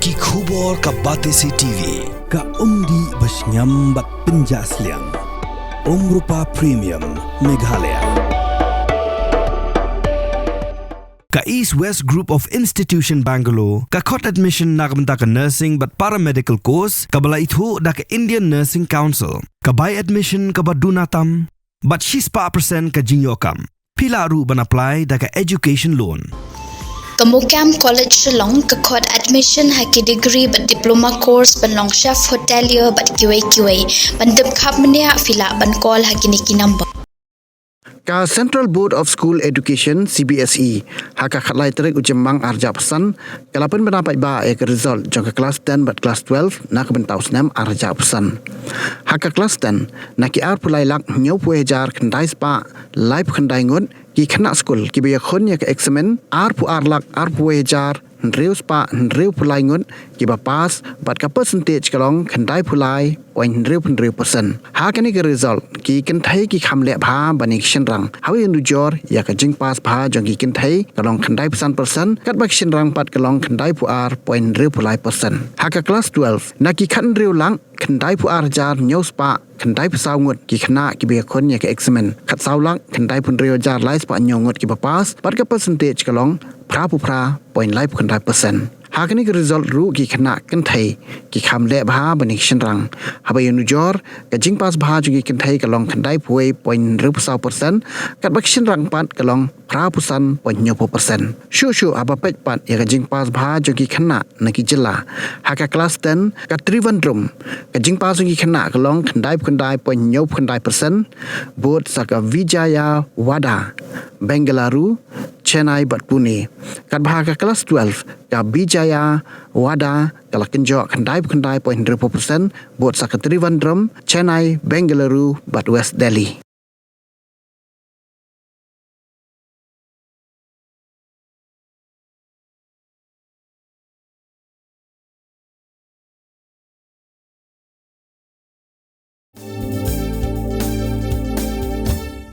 Ki khubor ka Cbse TV. Ka umdi basnyam bat penjaslian. Rupa Premium Meghalaya. Ka East West Group of Institution Bangalore, ka court admission nakamta ka nursing but paramedical course, ka bala itu da ka Indian Nursing Council, ka by admission ka badunatam, but 6% ka jinyokam. Pila ru ban apply da ka education loan. Kham College Shillong ka court admission haki degree but diploma course ban long chef hotelier but QA ban dip khap mania fila ban call haki niki number. Ka Central Board of School Education Cbse haka khatlai terik ujemang arja pesan kalapan mendapat ba ek result jong kelas 10 but kelas 12 nak bentau senam arja pesan haka kelas 10 naki ar pulai lak nyau puejar kendai spa live kendai ngun ki khana school ki be khon ya examen ar pu ar lak ar puejar Nriu spa nriu pulai ngun ki ba pass but ka percentage kalong kendai pulai oin nriu percent ha kani ke result ki Kynthei ki Kham le bha bani Shynrang hawi nu jor ya ka jing pass bha jong ki Kynthei kalong kendai percent kat ba Shynrang pat kalong kendai pu ar point nriu pulai percent ha ka class 12 na ki khan nriu lang kendai pu ar jar nyau spa kendai pesau ngut ki khana ki be khon ya ka examen khat sau lang kendai pun nriu jar lai spa nyau ngut ki ba pass pat ka percentage kalong pra point life kendai percent hakani ke result ru ki khana Kynthei ki Kham le bha bani Shynrang habai nu jor ka jing pass bha ju ki Kynthei kalong kendai puai point percent kat bak Shynrang pat kalong pra pusan point 90% shu aba pet pat ya ka jing pass bha ju ki khana na ki jilla haka class 10 ka Trivandrum ka jing pass ju ki khana kalong kendai point 90% board saka Vijaya Wada Bengaluru Chennai but Pune kat bha ka class 12 ka Vijaya Wada kala kenjo kendai point 0% board saka Trivandrum Chennai Bengaluru but West Delhi.